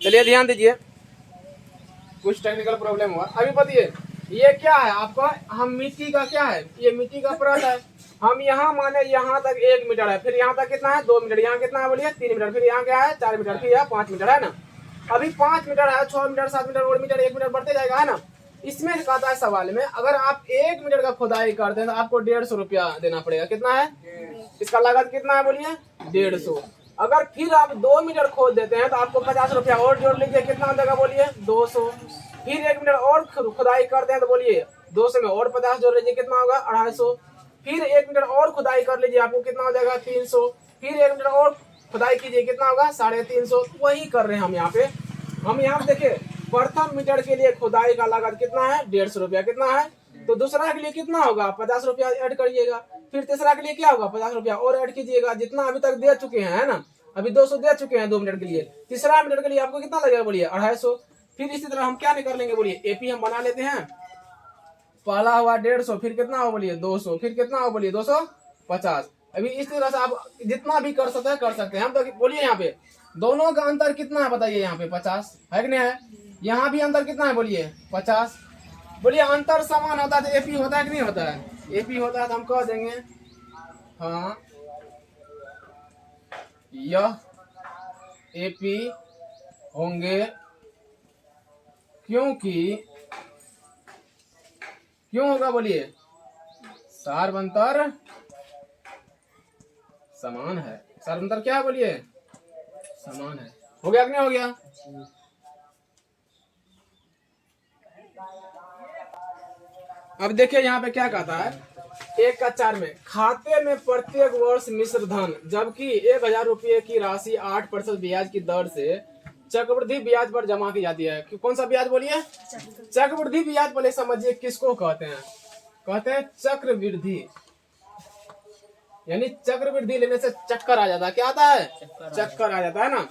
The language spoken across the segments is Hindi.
चलिए ध्यान दीजिए, कुछ टेक्निकल प्रॉब्लम हुआ। अभी बताइए ये क्या है आपका, हम मिट्टी का क्या है, ये मिट्टी का परत है। हम यहाँ माने यहाँ तक 1 मीटर है, फिर यहाँ तक कितना है 2 मीटर, यहाँ कितना है बोलिए 3 मीटर, फिर यहाँ क्या है 4 मीटर, फिर यहाँ 5 मीटर है ना। अभी 5 मीटर है, 6 मीटर, 7 मीटर, 8 मीटर, 1 मीटर बढ़ते जाएगा है ना। इसमें कहता है सवाल में, अगर आप 1 मीटर का खुदाई करते हैं तो आपको 150 रुपया देना पड़ेगा। कितना है इसका लागत, कितना है बोलिए 150। अगर फिर आप 2 मीटर खोद देते हैं तो आपको 50 रुपया और जोड़ लीजिए, कितना हो जाएगा बोलिए 200। फिर 1 मीटर और खुदाई करते हैं तो बोलिए 200 में और 50 जोड़ लीजिए, कितना होगा 250। फिर 1 मीटर और खुदाई कर लीजिए, आपको कितना हो जाएगा 300। फिर 1 मीटर और खुदाई कीजिए, कितना होगा 350। वही कर रहे हैं हम यहाँ पे। हम यहाँ पे देखिए प्रथम मीटर के लिए खुदाई का लागत कितना है 150 रुपया, कितना है। तो दूसरा के लिए कितना होगा 50 रुपया ऐड करिएगा। फिर तीसरा के लिए क्या होगा 50 रुपया और ऐड कीजिएगा, जितना अभी तक दे चुके हैं है ना। अभी 200 दे चुके हैं 2 मीटर के लिए, तीसरा मीटर के लिए आपको कितना लगेगा बोलिए 250। फिर इसी तरह हम क्या निकाल लेंगे बोलिए, एपी हम बना लेते हैं। पहला हुआ 150, फिर कितना हो बोलिए 200, फिर कितना हो बोलिए 250। अभी इस तरह से आप जितना भी कर सकते हैं हम। तो बोलिए यहाँ पे दोनों का अंतर कितना है बताइए, यहाँ पे 50 है कि नहीं है। यहाँ भी अंतर कितना है बोलिए 50। बोलिए अंतर समान होता है तो एपी होता है कि नहीं होता है। एपी होता है तो हम कह देंगे हाँ यह एपी होंगे, क्योंकि क्यों होगा बोलिए सार्वंतर समान है। सार्वंतर क्या है बोलिए समान है। हो गया कि नहीं हो गया। अब देखिए यहाँ पे क्या कहता है 1 का 4 में, खाते में प्रत्येक वर्ष मिश्र धन, जबकि 1000 रुपये की राशि 8% ब्याज की दर से चक्रवृद्धि ब्याज पर जमा की जाती है। कौन सा ब्याज बोलिए चक्रवृद्धि ब्याज। बोले समझिए किसको कहते हैं, कहते हैं चक्रवृद्धि। यानी चक्रवृद्धि लेने से चक्कर आ जाता है, क्या आता है चक्कर आ जाता है ना।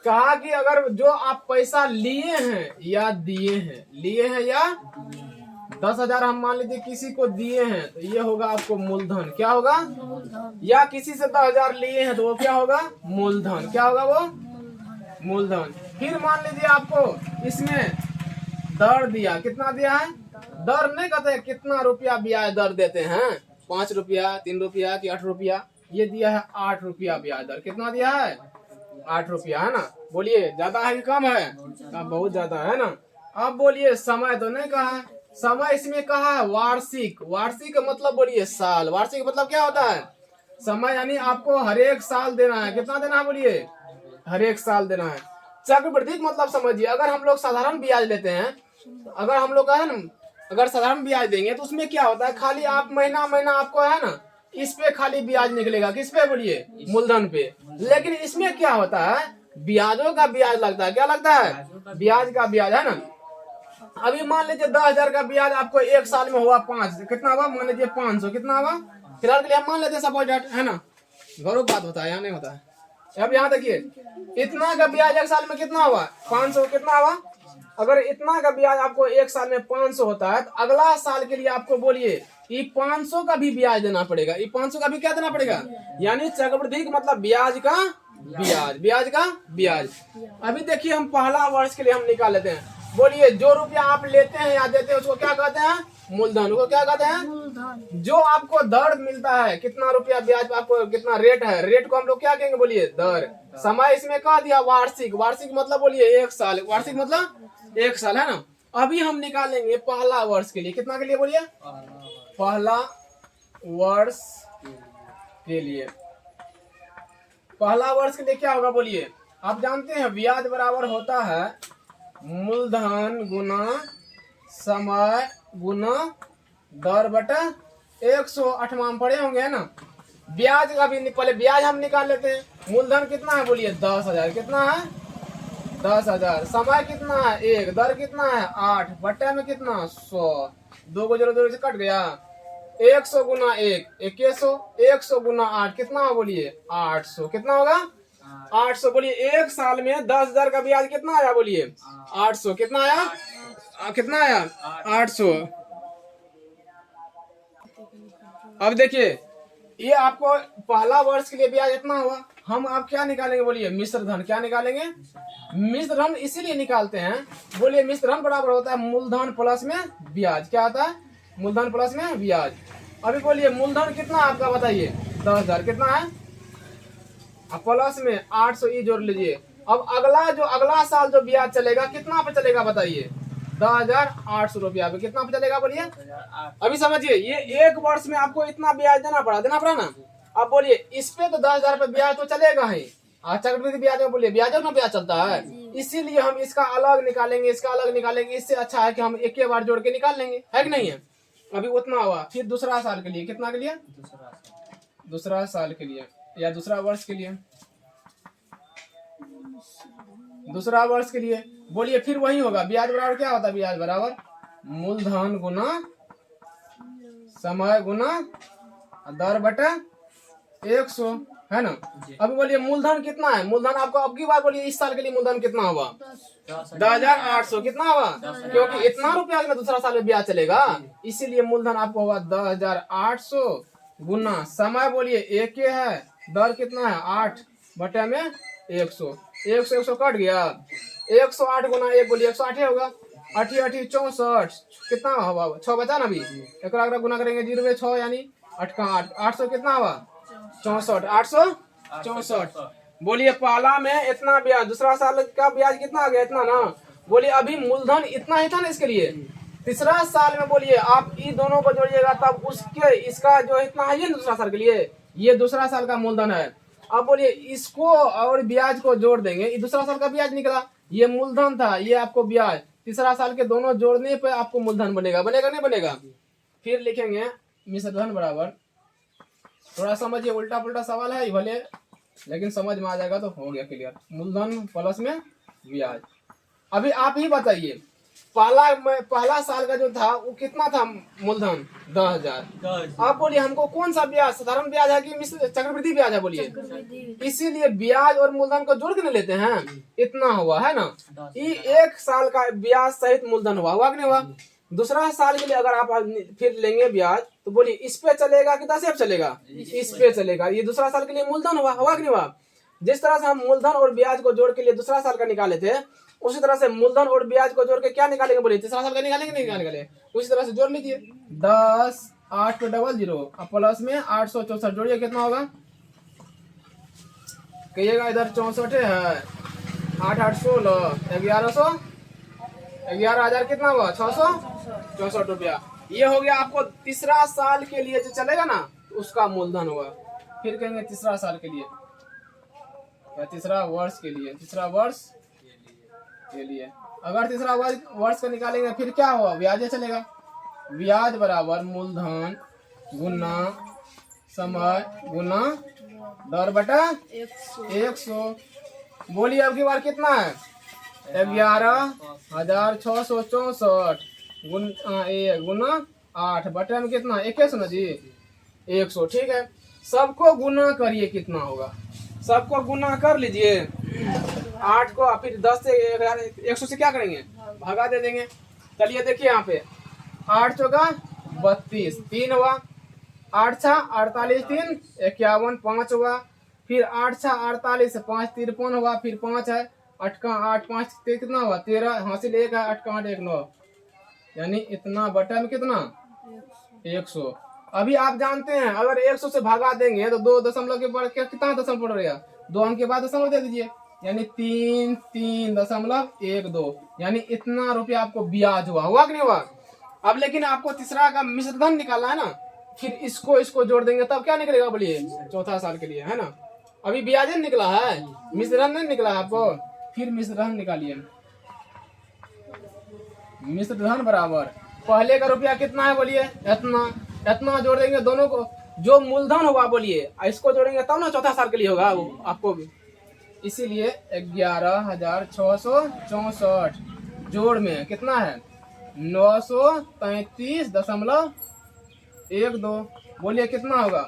कहा कि अगर जो आप पैसा लिए हैं या दिए हैं, लिए हैं या 10,000 हम मान लीजिए किसी को दिए हैं तो ये होगा आपको मूलधन। क्या होगा या किसी से 10,000 लिए हैं तो वो क्या होगा मूलधन। क्या होगा वो मूलधन। फिर मान लीजिए आपको इसमें दर दिया, कितना दिया है दर नहीं कहते कितना रुपया ब्याज दर देते हैं, 5 रुपया 3 रुपया कि 8 रुपया। ये दिया है 8 रुपया ब्याज दर। कितना दिया है 8 रुपया है ना। बोलिए ज्यादा है कि कम है, बहुत ज्यादा है ना। अब बोलिए समय तो नहीं कहा है, समय इसमें कहा है वार्षिक। वार्षिक का मतलब बोलिए साल। वार्षिक मतलब क्या होता है समय, यानी आपको हर एक साल देना है। कितना देना है बोलिए हर एक साल देना है। चक्रवृद्धि मतलब समझिए अगर हम लोग साधारण ब्याज लेते हैं, अगर हम लोग का है ना अगर साधारण ब्याज देंगे तो उसमें क्या होता है खाली आप महीना महीना आपको है ना इस पे खाली ब्याज निकलेगा। किस पे बोलिए मूलधन पे। लेकिन इसमें क्या होता है ब्याजों का ब्याज लगता है। क्या लगता है ब्याज का ब्याज है ना। अभी मान लीजिए 10,000 का ब्याज आपको 1 साल में हुआ 5, कितना हुआ मान लीजिए 500, कितना हुआ फिलहाल के लिए हम मान लेते हैं सपोज डेट है ना। गौरव बात होता है यहाँ नहीं होता है। अब यहाँ देखिए इतना का ब्याज 1 साल में कितना हुआ 500, कितना हुआ। अगर इतना का ब्याज आपको 1 साल में 500 होता है तो अगला साल के लिए आपको बोलिए ये 500 का भी ब्याज देना पड़ेगा। ये 500 का भी क्या देना पड़ेगा, यानी चक्रवृद्धि मतलब ब्याज का ब्याज, ब्याज का ब्याज। अभी देखिए हम पहला वर्ष के लिए हम निकाल लेते हैं। बोलिए जो रुपया आप लेते हैं या देते हैं उसको क्या कहते हैं मूलधन। उसको क्या कहते हैं जो आपको दर मिलता है, कितना रुपया ब्याज आपको कितना रेट है, रेट को हम लोग क्या कहेंगे बोलिए दर। समय इसमें कह दिया वार्षिक। वार्षिक मतलब बोलिए 1 साल। वार्षिक मतलब 1 साल है ना। अभी हम निकालेंगे पहला वर्ष के लिए, कितना के लिए बोलिए पहला वर्ष के लिए। पहला वर्ष के लिए क्या होगा बोलिए आप जानते हैं ब्याज बराबर होता है मूलधन गुना समय गुना दर बटा 108 में पड़े होंगे है ना। ब्याज का भी पहले ब्याज हम निकाल लेते हैं। मूलधन कितना है बोलिए 10,000, कितना है 10,000। समय कितना है 1, दर कितना है 8, बटे में कितना 100, 2 को 0 से कट गया। 100 गुना 1 2100, 100 गुना 8 कितना हो बोलिए 800, कितना होगा 800। बोलिए 1 साल में 10,000 का ब्याज कितना आया बोलिए 800, कितना आया कितना आया 800। अब देखिए ये आपको पहला वर्ष के लिए ब्याज इतना हुआ। हम आप क्या निकालेंगे बोलिए, मिश्र धन। क्या निकालेंगे? मिश्र धन इसीलिए निकालते हैं, बोलिए मिश्र धन बराबर होता है मूलधन प्लस में ब्याज। क्या आता है? मूलधन प्लस में ब्याज। अभी बोलिए मूलधन कितना आपका बताइए? 10,000। कितना है? अब प्लस में 800 ई जोड़ लीजिए। अब अगला साल जो ब्याज चलेगा कितना पे चलेगा बताइए? 10,800 रुपया पे। कितना पे चलेगा बोलिए? अभी समझिए, ये एक वर्ष में आपको इतना ब्याज देना पड़ा ना। अब बोलिए इस पे तो 10,000 पे ब्याज तो चलेगा ही। चक्रवृद्धि ब्याज में बोलिए ब्याज में ब्याज चलता है, इसीलिए हम इसका अलग निकालेंगे, इसका अलग निकालेंगे। इससे अच्छा है कि हम एक बार जोड़ के निकाल लेंगे, है कि नहीं है? अभी उतना हुआ। फिर दूसरा साल के लिए कितना के लिए? दूसरा साल के लिए या दूसरा वर्ष के लिए? दूसरा वर्ष के लिए बोलिए फिर वही होगा। ब्याज बराबर क्या होता है? ब्याज बराबर मूलधन गुना समय गुना दर बटा 100, है ना? अभी बोलिए मूलधन कितना है? मूलधन आपको अब की बार बोलिए इस साल के लिए मूलधन कितना हुआ? 10,800। कितना हुआ? क्योंकि इतना रुपया में दूसरा साल में ब्याज चलेगा, इसीलिए मूलधन आपको हुआ 10,800 गुना समय बोलिए एक है, दर कितना है? 8 बटे में 100। 100 कट गया। 108 गुना 1 बोलिए 108 होगा। 8 64। कितना हुआ? 6 बचा ना अभी। एक गुना करेंगे 0 में 6 यानी 8 का 8। 800 कितना हुआ? 64। 864। बोलिए पहला में इतना ब्याज, दूसरा साल का ब्याज कितना आ गया? इतना ना। बोलिए अभी मूलधन इतना ही था ना इसके लिए। तीसरा साल में बोलिए आप इन दोनों को जोड़िएगा तब उसके इसका जो इतना है ये दूसरा साल के लिए, ये दूसरा साल का मूलधन है। अब बोलिए इसको और ब्याज को जोड़ देंगे, ये दूसरा साल का ब्याज निकला, ये मूलधन था, ये आपको ब्याज। तीसरा साल के दोनों जोड़ने पे आपको मूलधन बनेगा। बनेगा नहीं बनेगा? फिर लिखेंगे मिश्र धन बराबर, थोड़ा समझिए उल्टा पुल्टा सवाल है भले, लेकिन समझ में आ जाएगा तो हो गया क्लियर। मूलधन प्लस में ब्याज। अभी आप ही बताइए पहला साल का जो था वो कितना था मूलधन? 10,000। आप बोलिए हमको कौन सा ब्याज, साधारण ब्याज है कि चक्रवृद्धि ब्याज है बोलिए? इसीलिए ब्याज और मूलधन को जोड़ के न लेते हैं, इतना हुआ है ना। ये एक साल का ब्याज सहित मूलधन हुआ कि नहीं हुआ? दूसरा साल के लिए अगर आप फिर लेंगे ब्याज तो बोलिए इस पे चलेगा कि 10 पे चलेगा? इस पे चलेगा। ये दूसरा साल के लिए मूलधन हुआ कि नहीं हुआ? जिस तरह से हम मूलधन और ब्याज को जोड़ के लिए दूसरा साल का निकाले थे, उसी तरह से मूलधन और ब्याज को जोड़ के क्या निकालेंगे बोलिए? तीसरा साल का निकालेंगे नहीं निकालेंगे? उसी तरह से जोड़ लीजिए। 10 8 पे 00 अब प्लस में 864 जोड़िए। कितना होगा कहिएगा? इधर 64 है, 8 8 16 1100 11,000 कितना हुआ? 664 रुपया। ये हो गया आपको तीसरा साल के लिए जो चलेगा ना उसका मूलधन हुआ। फिर कहेंगे तीसरा साल के लिए या तीसरा वर्ष के लिए, तीसरा वर्ष के लिए अगर तीसरा वर्ष का निकालेंगे फिर क्या हुआ? ब्याज चलेगा। ब्याज बराबर मूलधन गुना समय गुना दर बटा 100। बोलिए अब की बार कितना है? 11,664 गुना 8 बटे में कितना? 100 ना जी, 100। ठीक है, सबको गुना करिए। कितना होगा? सबको गुना कर लीजिए। 8 को फिर 10 से 100 से क्या करेंगे? भागा दे देंगे। चलिए देखिए यहाँ पे 8 चौका 32, 3 हुआ। 8 छा 48, 3 51, 5 हुआ। फिर 8 छा 48, 5 53 हुआ। फिर 5 है 8 का 8 5 कितना हुआ? 13 हासिल 1 है 8 का 8 1 9 यानी इतना बटा में कितना? 100। अभी आप जानते हैं अगर 100 से भागा देंगे तो 2 दशमलव के बाद कितना दशमलव पड़ रहेगा? 2 अंक के बाद दशमलव दे दीजिए यानी 3.12 यानी इतना रुपया आपको ब्याज हुआ कि नहीं हुआ? अब लेकिन आपको तीसरा का मिश्र धन निकालना है ना, फिर इसको जोड़ देंगे तब क्या निकलेगा बोलिए? चौथा साल के लिए, है ना। अभी ब्याज निकला है, मिश्र धन नहीं निकला है आपको। फिर मिश्र धन निकालिए। मिश्र धन बराबर पहले का रुपया कितना है बोलिए? इतना जोड़ देंगे दोनों को, जो मूलधन हुआ बोलिए इसको जोड़ेंगे तब ना चौथा साल के लिए होगा आपको भी। इसीलिए 11,664 जोड़ में कितना है? 933.12। बोलिए कितना होगा?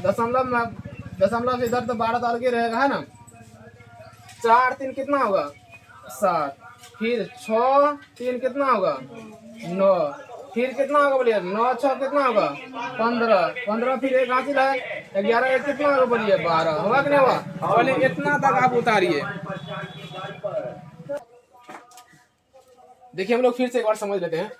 दशमलव से इधर तो 12 साल के रहेगा, है ना। 4 3 कितना होगा? 7। फिर 6 3 कितना होगा? 9। फिर कितना होगा बोलिए, 9 6 कितना होगा 15, 15 फिर एक हासिल है 11, एक कितना होगा बोलिए 12, होगा कि नहीं होगा। बोले इतना तक आप उतारिए। देखिए हम लोग फिर से एक बार समझ लेते हैं।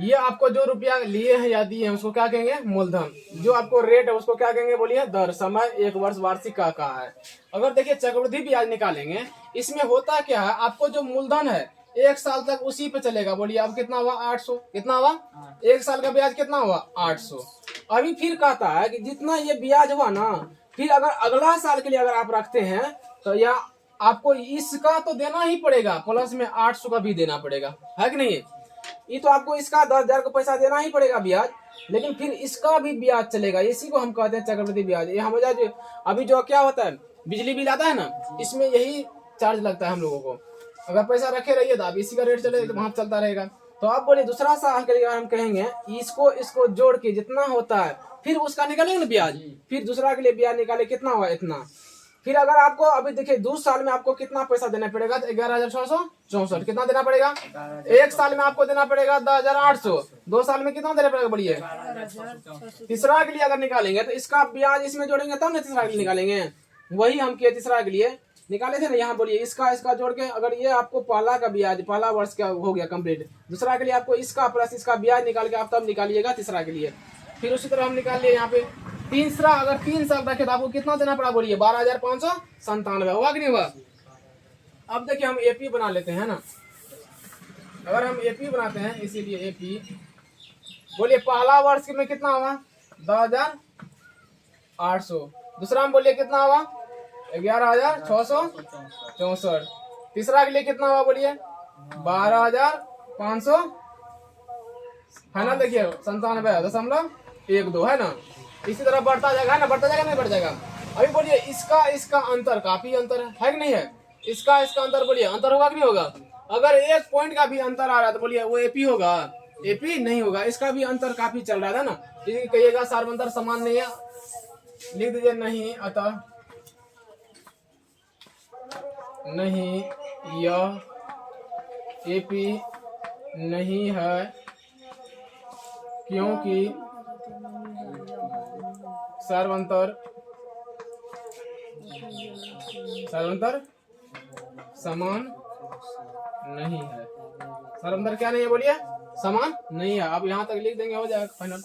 ये आपको जो रुपया लिए हैं या दिए हैं उसको क्या कहेंगे, मूलधन। जो आपको रेट है उसको क्या कहेंगे बोलिए, दर। समय 1 वर्ष वार्षिक का कहा है। अगर देखिए चक्रवृद्धि ब्याज निकालेंगे, इसमें होता क्या है, आपको जो मूलधन है 1 साल तक उसी पे चलेगा। बोलिए अब कितना हुआ 800, कितना हुआ 1 साल का ब्याज कितना हुआ 800। अभी फिर कहता है कि जितना ये ब्याज हुआ ना, फिर अगर अगला साल के लिए अगर आप रखते हैं तो या आपको इसका तो देना ही पड़ेगा, प्लस में 800 का भी देना पड़ेगा, है कि नहीं। ये तो आपको इसका 10,000 का पैसा देना ही पड़ेगा ब्याज, लेकिन फिर इसका भी ब्याज चलेगा। इसी को हम कहते हैं चक्रवृद्धि ब्याज। ये हमें अभी जो क्या होता है, बिजली बिल आता है ना, इसमें यही चार्ज लगता है हम लोगों को। अगर पैसा रखे रहिए तो आप इसी का रेट चलेगा, तो वहां चलता रहेगा। तो आप बोले दूसरा साल के लिए हम कहेंगे इसको जोड़ के जितना होता है फिर उसका निकालेंगे ना ब्याज, फिर दूसरा के लिए ब्याज निकाले कितना हुआ इतना। फिर अगर आपको अभी देखिए 2 साल में आपको कितना पैसा देना पड़ेगा, 11,664। कितना देना पड़ेगा, 1 साल में आपको देना पड़ेगा 10,800। 2 साल में कितना देना पड़ेगा बोलिए। तीसरा के लिए अगर निकालेंगे तो इसका ब्याज इसमें जोड़ेंगे तब ना तीसरा के लिए निकालेंगे। वही हम किए तीसरा के लिए निकाले थे ना, यहाँ बोलिए इसका जोड़ के अगर ये आपको पहला का ब्याज पहला वर्ष का हो गया कंप्लीट, दूसरा के लिए आपको इसका प्लस इसका ब्याज निकाल के आप तब निकालिएगा तीसरा के लिए। फिर उसी तरह हम निकाल लिए यहाँ पे तीसरा, अगर 3 साल रखे तो आपको कितना देना पड़ा बोलिए, 12,597। होगा कि नहीं होगा। अब देखिए हम एपी बना लेते हैं ना। अगर हम एपी बनाते हैं, इसीलिए एपी बोलिए पहला वर्ष में कितना होगा 10,800। दूसरा में बोलिए कितना होगा 11,664। तीसरा के लिए कितना हुआ बोलिए 12,500, है ना। देखिए 97.12 है ना। इसी तरह बढ़ता जाएगा ना, बढ़ता जाएगा नहीं बढ़ जाएगा। अभी बोलिए इसका अंतर काफी अंतर है कि नहीं है। इसका अंतर बोलिए अंतर होगा कि नहीं होगा। अगर 1 पॉइंट का भी अंतर आ रहा है तो बोलिए वो एपी होगा, एपी नहीं होगा। इसका भी अंतर काफी चल रहा था ना। यदि कहिएगा सार्वंतर समान नहीं है, लिख दीजिए नहीं, अतः नहीं यह एपी नहीं है क्योंकि सार्वंतर समान नहीं है। सार्वंतर क्या नहीं है बोलिए, समान नहीं है। अब यहाँ तक लिख देंगे, हो जाएगा फाइनल।